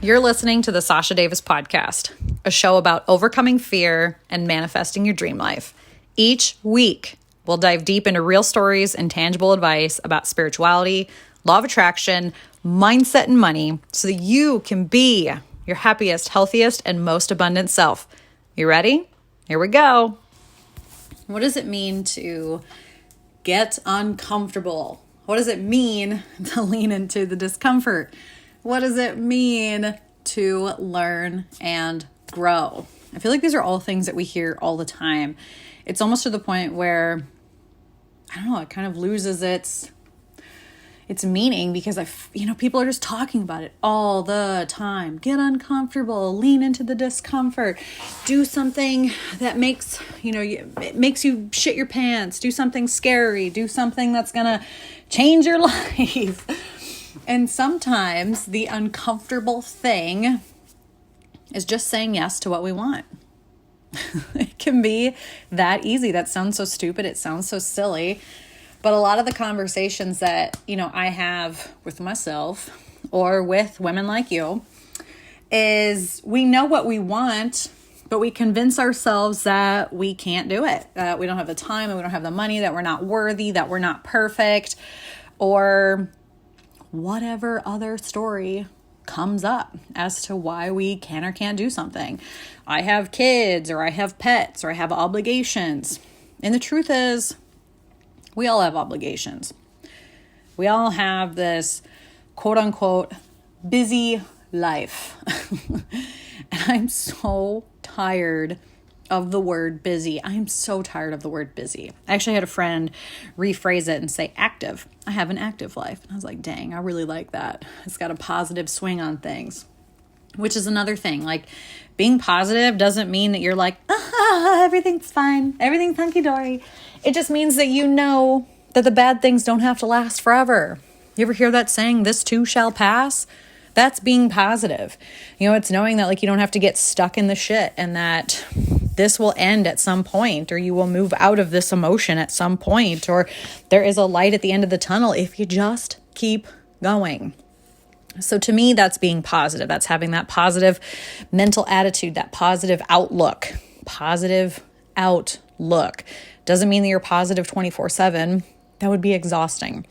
You're listening to the Sasha Davis Podcast, a show about overcoming fear and manifesting your dream life. Each week, we'll dive deep into real stories and tangible advice about spirituality, law of attraction, mindset, and money so that you can be your happiest, healthiest, and most abundant self. You ready? Here we go. What does it mean to get uncomfortable? What does it mean to lean into the discomfort? What does it mean to learn and grow? I feel like these are all things that we hear all the time. It's almost to the point where, I don't know, it kind of loses its meaning because people are just talking about it all the time. Get uncomfortable, lean into the discomfort, do something that makes you shit your pants, do something scary, do something that's gonna change your life. And sometimes the uncomfortable thing is just saying yes to what we want. It can be that easy. That sounds so stupid. It sounds so silly. But a lot of the conversations that, I have with myself or with women like you is we know what we want, but we convince ourselves that we can't do it, that we don't have the time, and we don't have the money, that we're not worthy, that we're not perfect, or whatever other story comes up as to why we can or can't do something. I have kids, or I have pets, or I have obligations. And the truth is, we all have obligations. We all have this quote unquote busy life. And I'm so tired of the word busy. I'm so tired of the word busy. I actually had a friend rephrase it and say active. I have an active life. And I was like, dang, I really like that. It's got a positive swing on things, which is another thing. Like, being positive doesn't mean that you're like, everything's fine, everything's hunky-dory. It just means that you know that the bad things don't have to last forever. You ever hear that saying, this too shall pass? That's being positive. It's knowing that you don't have to get stuck in the shit and that this will end at some point, or you will move out of this emotion at some point, or there is a light at the end of the tunnel if you just keep going. So to me, that's being positive. That's having that positive mental attitude, that positive outlook. Positive outlook. Doesn't mean that you're positive 24/7. That would be exhausting.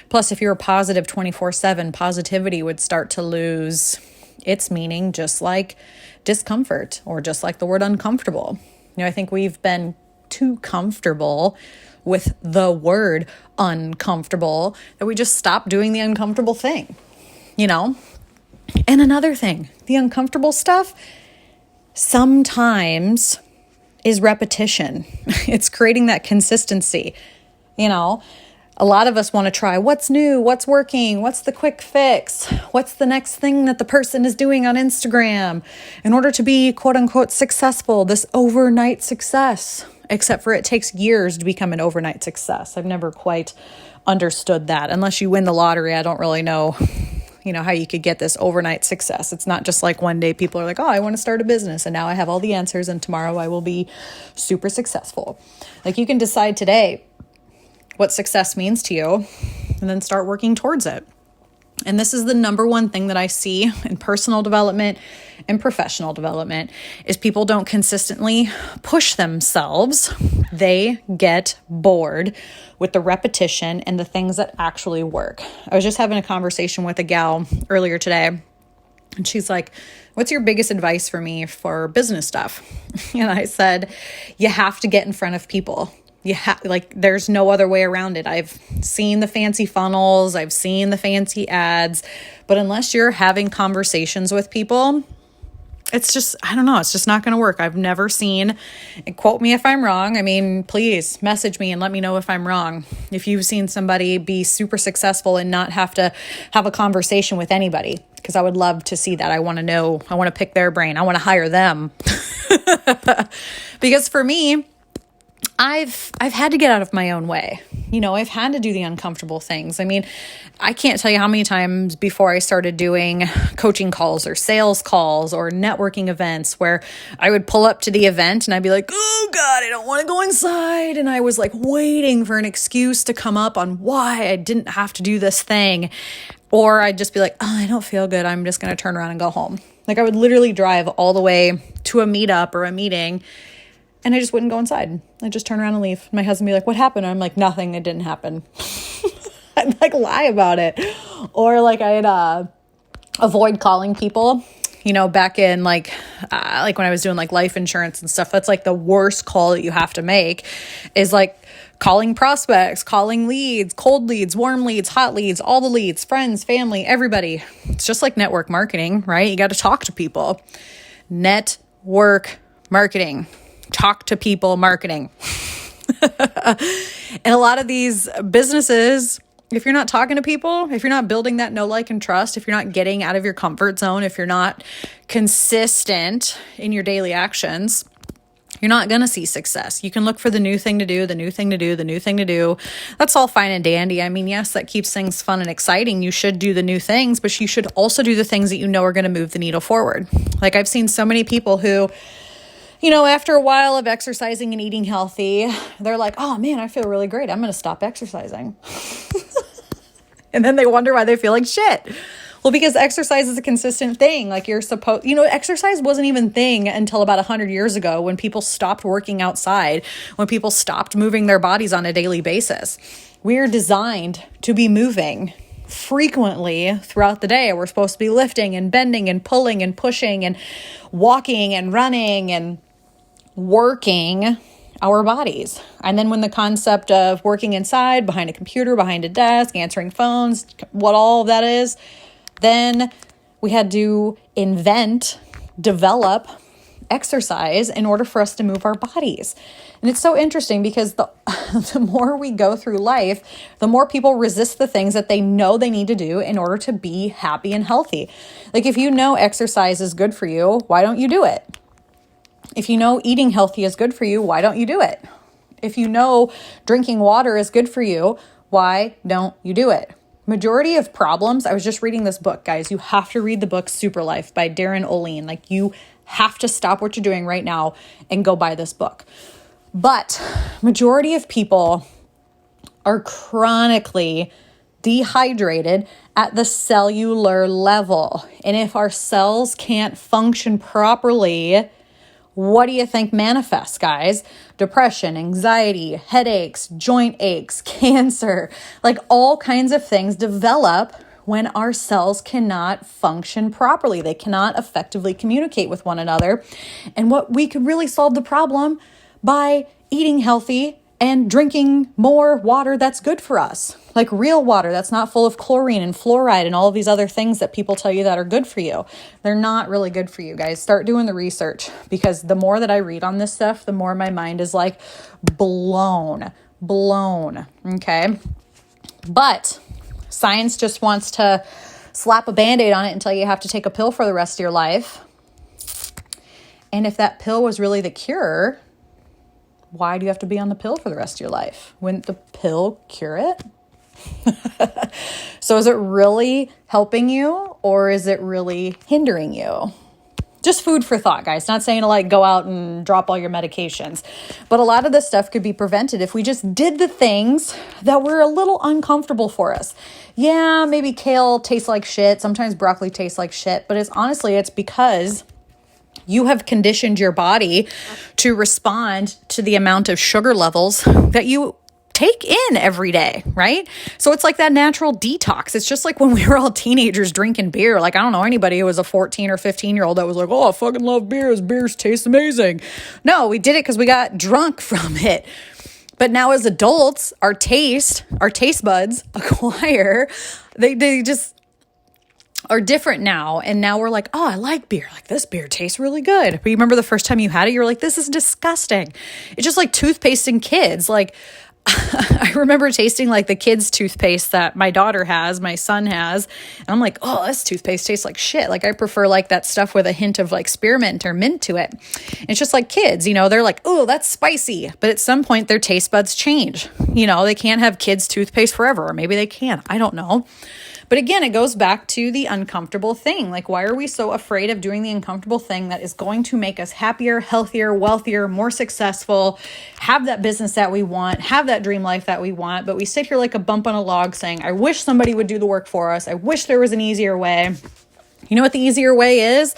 Plus, if you're positive 24/7, positivity would start to lose its meaning, just like discomfort, or just like the word uncomfortable. I think we've been too comfortable with the word uncomfortable that we just stopped doing the uncomfortable thing, And another thing, the uncomfortable stuff sometimes is repetition. It's creating that consistency. A lot of us want to try what's new, what's working, what's the quick fix, what's the next thing that the person is doing on Instagram in order to be quote unquote successful, this overnight success, except for it takes years to become an overnight success. I've never quite understood that. Unless you win the lottery, I don't really know, how you could get this overnight success. It's not just like one day people are like, oh, I want to start a business and now I have all the answers and tomorrow I will be super successful. You can decide today what success means to you and then start working towards it. And this is the number one thing that I see in personal development and professional development is people don't consistently push themselves. They get bored with the repetition and the things that actually work. I was just having a conversation with a gal earlier today, and she's like, what's your biggest advice for me for business stuff? And I said, you have to get in front of people. There's no other way around it. I've seen the fancy funnels, I've seen the fancy ads, but unless you're having conversations with people, it's just, I don't know, it's just not going to work. I've never seen, and quote me if I'm wrong. I mean, please message me and let me know if I'm wrong. If you've seen somebody be super successful and not have to have a conversation with anybody, because I would love to see that. I want to know, I want to pick their brain. I want to hire them. Because for me, I've had to get out of my own way. I've had to do the uncomfortable things. I mean, I can't tell you how many times before I started doing coaching calls or sales calls or networking events where I would pull up to the event and I'd be like, oh God, I don't want to go inside. And I was waiting for an excuse to come up on why I didn't have to do this thing. Or I'd just be like, oh, I don't feel good. I'm just going to turn around and go home. Like I would literally drive all the way to a meetup or a meeting and I just wouldn't go inside. I'd just turn around and leave. My husband would be like, what happened? I'm like, nothing. It didn't happen. I'd like lie about it. Or like I'd avoid calling people. Back in like when I was doing like life insurance and stuff, that's like the worst call that you have to make is like calling prospects, calling leads, cold leads, warm leads, hot leads, all the leads, friends, family, everybody. It's just like network marketing, right? You got to talk to people. Network marketing, talk to people marketing. And a lot of these businesses, if you're not talking to people, if you're not building that know, like, and trust, if you're not getting out of your comfort zone, if you're not consistent in your daily actions, you're not going to see success. You can look for the new thing to do, the new thing to do, the new thing to do. That's all fine and dandy. I mean, yes, that keeps things fun and exciting. You should do the new things, but you should also do the things that you know are going to move the needle forward. Like I've seen so many people who, after a while of exercising and eating healthy, they're like, oh man, I feel really great. I'm going to stop exercising. And then they wonder why they feel like shit. Well, because exercise is a consistent thing. Like you're supposed, exercise wasn't even a thing until about 100 years ago when people stopped working outside, when people stopped moving their bodies on a daily basis. We're designed to be moving frequently throughout the day. We're supposed to be lifting and bending and pulling and pushing and walking and running and working our bodies. And then when the concept of working inside, behind a computer, behind a desk, answering phones, what all of that is, then we had to develop exercise in order for us to move our bodies. And it's so interesting because the more we go through life, the more people resist the things that they know they need to do in order to be happy and healthy. Like if you know exercise is good for you, why don't you do it? If you know eating healthy is good for you, why don't you do it? If you know drinking water is good for you, why don't you do it? Majority of problems, I was just reading this book, guys. You have to read the book Super Life by Darren Oline. Like you have to stop what you're doing right now and go buy this book. But majority of people are chronically dehydrated at the cellular level. And if our cells can't function properly, what do you think manifests, guys? Depression, anxiety, headaches, joint aches, cancer, like all kinds of things develop when our cells cannot function properly. They cannot effectively communicate with one another. And what we could really solve the problem by eating healthy and drinking more water that's good for us, like real water that's not full of chlorine and fluoride and all of these other things that people tell you that are good for you. They're not really good for you, guys. Start doing the research, because the more that I read on this stuff, the more my mind is like blown, okay? But science just wants to slap a Band-Aid on it and tell you have to take a pill for the rest of your life. And if that pill was really the cure, why do you have to be on the pill for the rest of your life? Wouldn't the pill cure it? So is it really helping you or is it really hindering you? Just food for thought, guys. Not saying to like go out and drop all your medications. But a lot of this stuff could be prevented if we just did the things that were a little uncomfortable for us. Yeah, maybe kale tastes like shit. Sometimes broccoli tastes like shit. But it's because you have conditioned your body to respond to the amount of sugar levels that you take in every day, right? So it's like that natural detox. It's just like when we were all teenagers drinking beer. Like, I don't know anybody who was a 14 or 15-year-old that was like, oh, I fucking love beers. Beers taste amazing. No, we did it because we got drunk from it. But now as adults, our taste buds acquire, they just are different now. And now we're like, oh, I like beer. Like this beer tastes really good. But you remember the first time you had it, you're like, this is disgusting. It's just like toothpaste and kids. Like I remember tasting like the kids' toothpaste that my daughter has, my son has. And I'm like, oh, this toothpaste tastes like shit. Like I prefer like that stuff with a hint of like spearmint or mint to it. And it's just like kids, they're like, oh, that's spicy. But at some point their taste buds change. They can't have kids' toothpaste forever. Or maybe they can. I don't know. But again, it goes back to the uncomfortable thing. Like, why are we so afraid of doing the uncomfortable thing that is going to make us happier, healthier, wealthier, more successful, have that business that we want, have that dream life that we want? But we sit here like a bump on a log saying, I wish somebody would do the work for us. I wish there was an easier way. You know what the easier way is?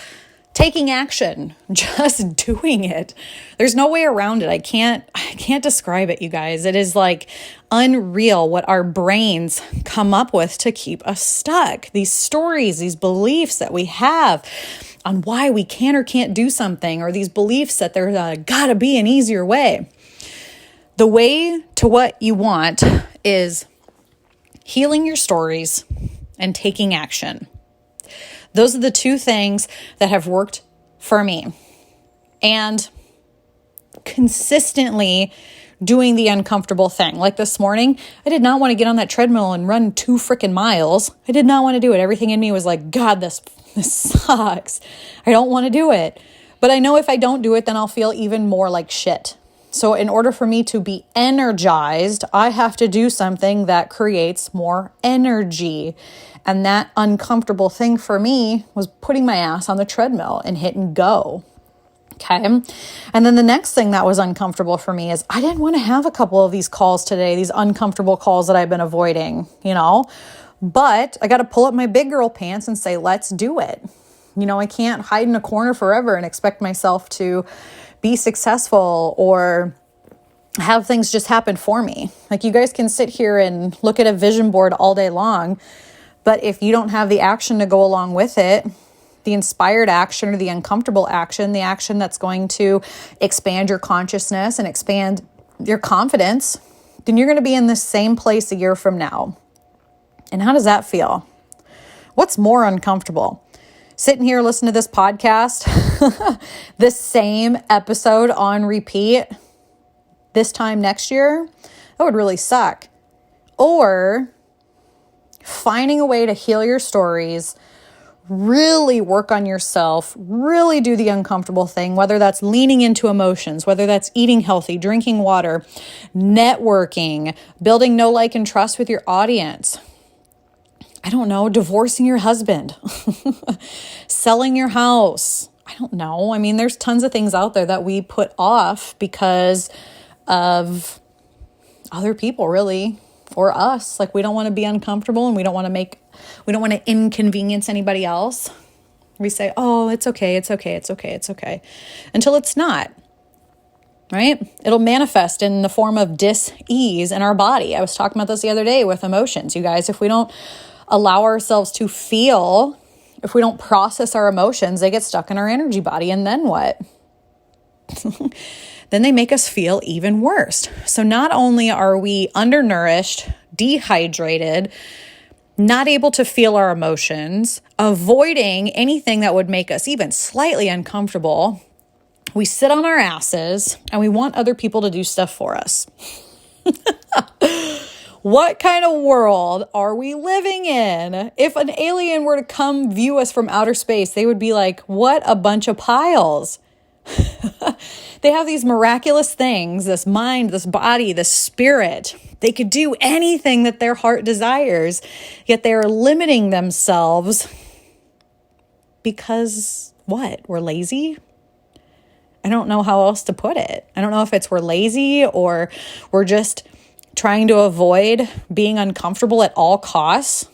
Taking action, just doing it. There's no way around it. I can't describe it, you guys. It is like unreal what our brains come up with to keep us stuck. These stories, these beliefs that we have on why we can or can't do something, or these beliefs that there's gotta be an easier way. The way to what you want is healing your stories and taking action. Those are the two things that have worked for me. And consistently doing the uncomfortable thing. Like this morning, I did not want to get on that treadmill and run 2 freaking miles. I did not want to do it. Everything in me was like, God, this sucks. I don't want to do it. But I know if I don't do it, then I'll feel even more like shit. So in order for me to be energized, I have to do something that creates more energy. And that uncomfortable thing for me was putting my ass on the treadmill and hit and go. Okay. And then the next thing that was uncomfortable for me is I didn't want to have a couple of these calls today, these uncomfortable calls that I've been avoiding, but I got to pull up my big girl pants and say, let's do it. I can't hide in a corner forever and expect myself to be successful or have things just happen for me. Like, you guys can sit here and look at a vision board all day long, but if you don't have the action to go along with it, the inspired action or the uncomfortable action, the action that's going to expand your consciousness and expand your confidence, then you're going to be in the same place a year from now. And how does that feel? What's more uncomfortable? Sitting here listening to this podcast, this same episode on repeat this time next year? That would really suck. Or finding a way to heal your stories, really work on yourself, really do the uncomfortable thing, whether that's leaning into emotions, whether that's eating healthy, drinking water, networking, building know, like, and trust with your audience. I don't know, divorcing your husband, selling your house. I don't know. I mean, there's tons of things out there that we put off because of other people, really, or us. Like, we don't want to be uncomfortable and we don't want to inconvenience anybody else. We say, oh, it's okay, until it's not, right? It'll manifest in the form of dis-ease in our body. I was talking about this the other day with emotions. You guys, if we don't allow ourselves to feel, if we don't process our emotions, they get stuck in our energy body. And then what? Then they make us feel even worse. So not only are we undernourished, dehydrated, not able to feel our emotions, avoiding anything that would make us even slightly uncomfortable, we sit on our asses and we want other people to do stuff for us. What kind of world are we living in? If an alien were to come view us from outer space, they would be like, what a bunch of piles. They have these miraculous things, this mind, this body, this spirit. They could do anything that their heart desires, yet they are limiting themselves because what? We're lazy? I don't know how else to put it. I don't know if it's we're lazy or we're just trying to avoid being uncomfortable at all costs,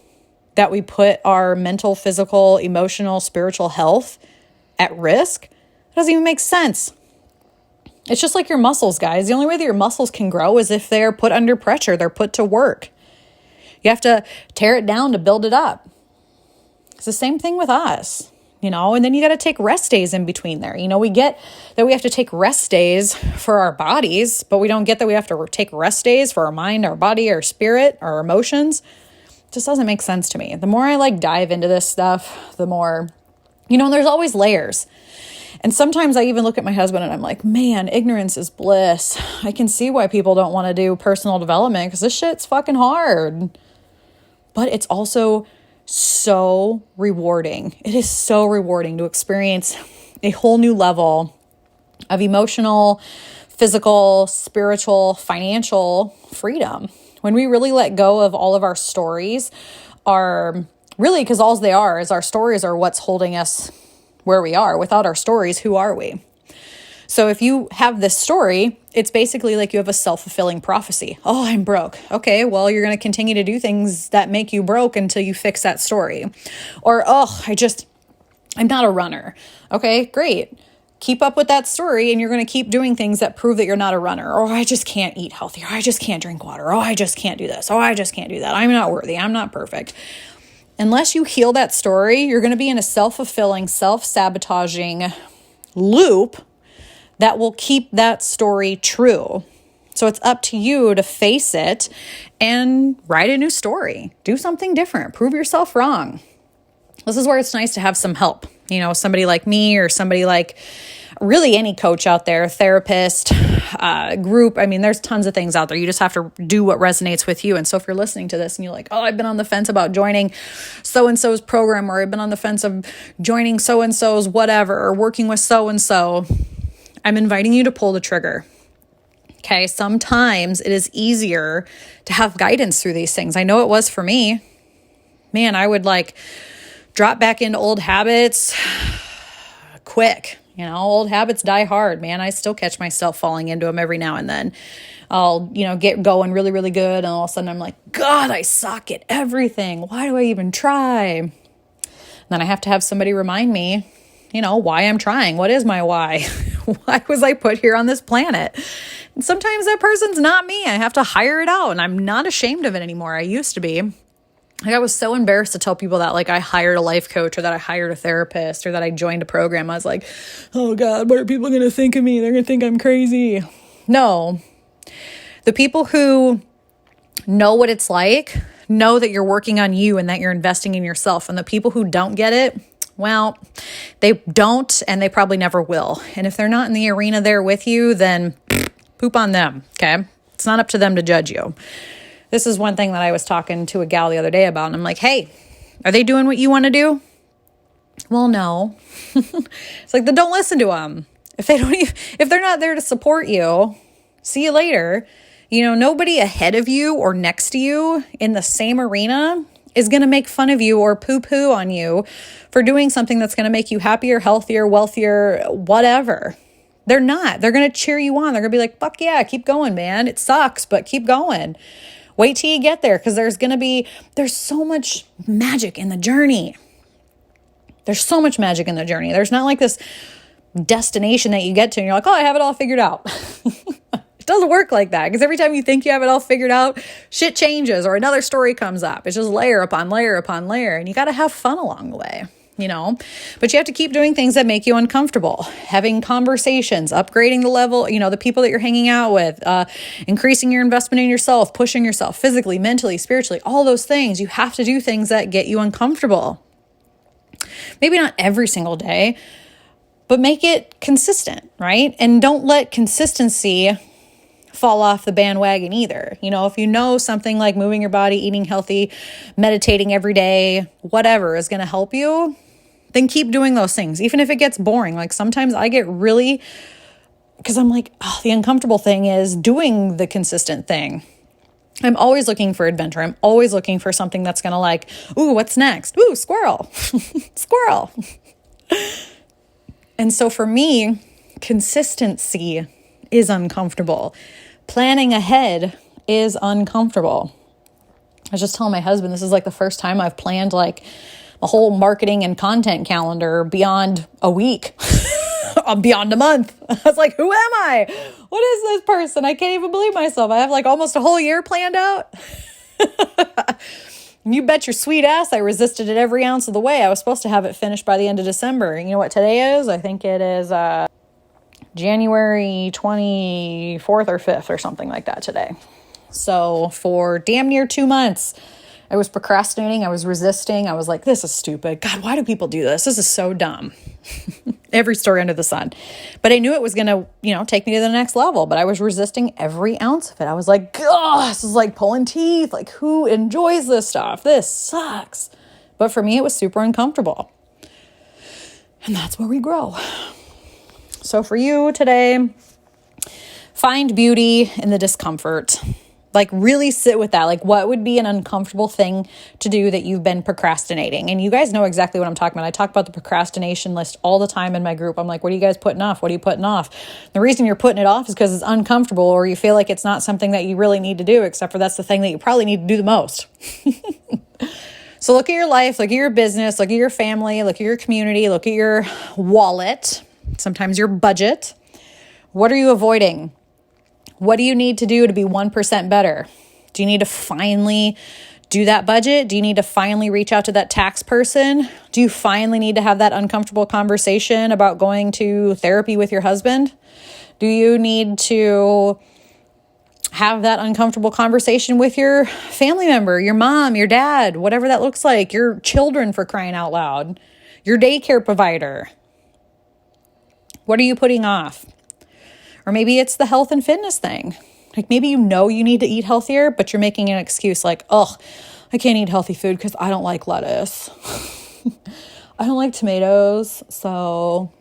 that we put our mental, physical, emotional, spiritual health at risk. It doesn't even make sense. It's just like your muscles, guys. The only way that your muscles can grow is if they're put under pressure. They're put to work. You have to tear it down to build it up. It's the same thing with us, and then you got to take rest days in between there. We get that we have to take rest days for our bodies, but we don't get that we have to take rest days for our mind, our body, our spirit, our emotions. It just doesn't make sense to me. The more I dive into this stuff, the more, there's always layers. And sometimes I even look at my husband and I'm like, man, ignorance is bliss. I can see why people don't want to do personal development because this shit's fucking hard. But it's also so rewarding. It is so rewarding to experience a whole new level of emotional, physical, spiritual, financial freedom. When we really let go of all of our stories are really, because all they are is our stories are what's holding us where we are. Without our stories, who are we? So if you have this story, it's basically like you have a self-fulfilling prophecy. Oh, I'm broke. Okay, well, you're going to continue to do things that make you broke until you fix that story. Or, oh, I'm not a runner. Okay, great. Keep up with that story and you're going to keep doing things that prove that you're not a runner. Or I just can't eat healthy. Or I just can't drink water. Oh, I just can't do this. Oh, I just can't do that. I'm not worthy. I'm not perfect. Unless you heal that story, you're going to be in a self-fulfilling, self-sabotaging loop that will keep that story true. So it's up to you to face it and write a new story. Do something different. Prove yourself wrong. This is where it's nice to have some help. Somebody like me or somebody like really any coach out there, therapist, group. I mean, there's tons of things out there. You just have to do what resonates with you. And so if you're listening to this and you're like, oh, I've been on the fence about joining so-and-so's program, or I've been on the fence of joining so-and-so's whatever, or working with so-and-so, I'm inviting you to pull the trigger. Okay. Sometimes it is easier to have guidance through these things. I know it was for me. Man, I would drop back into old habits quick. Old habits die hard, man. I still catch myself falling into them every now and then. I'll, get going really, really good. And all of a sudden I'm like, God, I suck at everything. Why do I even try? And then I have to have somebody remind me, why I'm trying. What is my why? Why was I put here on this planet? And sometimes that person's not me. I have to hire it out, and I'm not ashamed of it anymore. I used to be. I was so embarrassed to tell people that I hired a life coach, or that I hired a therapist, or that I joined a program. I was like, oh God, what are people going to think of me? They're going to think I'm crazy. No. The people who know what it's like know that you're working on you and that you're investing in yourself. And the people who don't get it, well, they don't, and they probably never will. And if they're not in the arena there with you, then poop on them, okay? It's not up to them to judge you. This is one thing that I was talking to a gal the other day about, and I'm like, hey, are they doing what you want to do? Well, no. It's like, then don't listen to them. If they're not there to support you, see you later. Nobody ahead of you or next to you in the same arena is going to make fun of you or poo-poo on you for doing something that's going to make you happier, healthier, wealthier, whatever. They're not. They're going to cheer you on. They're going to be like, fuck yeah, keep going, man. It sucks, but keep going. Wait till you get there, because there's so much magic in the journey. There's so much magic in the journey. There's not like this destination that you get to and you're like, oh, I have it all figured out. It doesn't work like that, because every time you think you have it all figured out, shit changes or another story comes up. It's just layer upon layer upon layer, and you got to have fun along the way, but you have to keep doing things that make you uncomfortable, having conversations, upgrading the level, the people that you're hanging out with, increasing your investment in yourself, pushing yourself physically, mentally, spiritually, all those things. You have to do things that get you uncomfortable. Maybe not every single day, but make it consistent, right? And don't let consistency fall off the bandwagon either. If you know something like moving your body, eating healthy, meditating every day, whatever is going to help you, then keep doing those things. Even if it gets boring. Sometimes I get really, because I'm like, oh, the uncomfortable thing is doing the consistent thing. I'm always looking for adventure. I'm always looking for something that's going to ooh, what's next? Ooh, squirrel, squirrel. And so for me, consistency is uncomfortable. Planning ahead is uncomfortable. I was just telling my husband, this is the first time I've planned a whole marketing and content calendar beyond a week, beyond a month. I was like, who am I? What is this person? I can't even believe myself. I have almost a whole year planned out. You bet your sweet ass I resisted it every ounce of the way. I was supposed to have it finished by the end of December. You know what today is? I think it is January 24th or 5th or something like that today. So for damn near 2 months, I was procrastinating. I was resisting. I was like, this is stupid. God, why do people do this? This is so dumb. Every story under the sun. But I knew it was going to, take me to the next level. But I was resisting every ounce of it. I was like, God, this is like pulling teeth. Who enjoys this stuff? This sucks. But for me, it was super uncomfortable. And that's where we grow. So for you today, find beauty in the discomfort. Like really sit with that. Like what would be an uncomfortable thing to do that you've been procrastinating? And you guys know exactly what I'm talking about. I talk about the procrastination list all the time in my group. I'm like, what are you guys putting off? What are you putting off? The reason you're putting it off is because it's uncomfortable or you feel like it's not something that you really need to do, except for that's the thing that you probably need to do the most. So look at your life, look at your business, look at your family, look at your community, look at your wallet, sometimes your budget. What are you avoiding? What do you need to do to be 1% better? Do you need to finally do that budget? Do you need to finally reach out to that tax person? Do you finally need to have that uncomfortable conversation about going to therapy with your husband? Do you need to have that uncomfortable conversation with your family member, your mom, your dad, whatever that looks like, your children, for crying out loud, your daycare provider? What are you putting off? Or maybe it's the health and fitness thing. Like maybe you know you need to eat healthier, but you're making an excuse like, oh, I can't eat healthy food because I don't like lettuce. I don't like tomatoes. So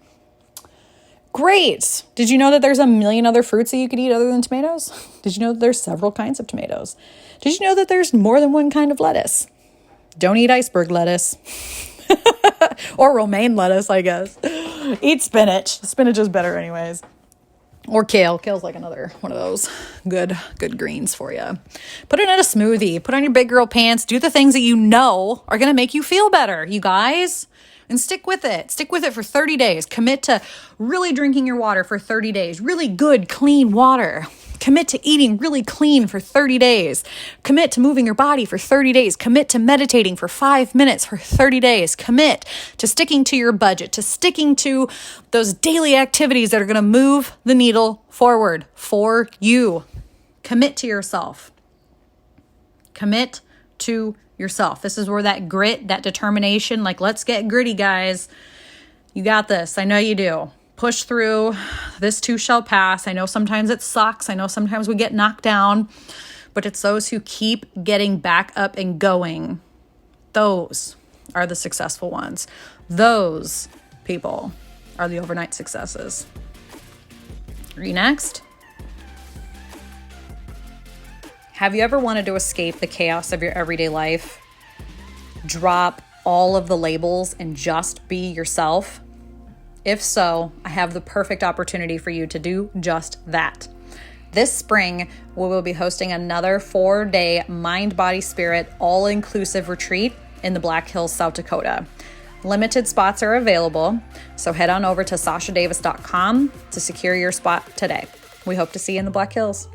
great. Did you know that there's a million other fruits that you could eat other than tomatoes? Did you know that there's several kinds of tomatoes? Did you know that there's more than one kind of lettuce? Don't eat iceberg lettuce. Or romaine lettuce, I guess. Eat spinach. Spinach is better anyways. Or kale. Kale's like another one of those good greens for you. Put it in a smoothie. Put on your big girl pants. Do the things that you know are going to make you feel better, you guys. And stick with it. Stick with it for 30 days. Commit to really drinking your water for 30 days. Really good, clean water. Commit to eating really clean for 30 days. Commit to moving your body for 30 days. Commit to meditating for 5 minutes for 30 days. Commit to sticking to your budget, to sticking to those daily activities that are going to move the needle forward for you. Commit to yourself. Commit to yourself. This is where that grit, that determination, like let's get gritty, guys. You got this. I know you do. Push through. This too shall pass. I know sometimes it sucks. I know sometimes we get knocked down, but it's those who keep getting back up and going. Those are the successful ones. Those people are the overnight successes. Are you next? Have you ever wanted to escape the chaos of your everyday life? Drop all of the labels and just be yourself? If so, I have the perfect opportunity for you to do just that. This spring, we will be hosting another 4-day mind, body, spirit, all-inclusive retreat in the Black Hills, South Dakota. Limited spots are available, so head on over to sashadavis.com to secure your spot today. We hope to see you in the Black Hills.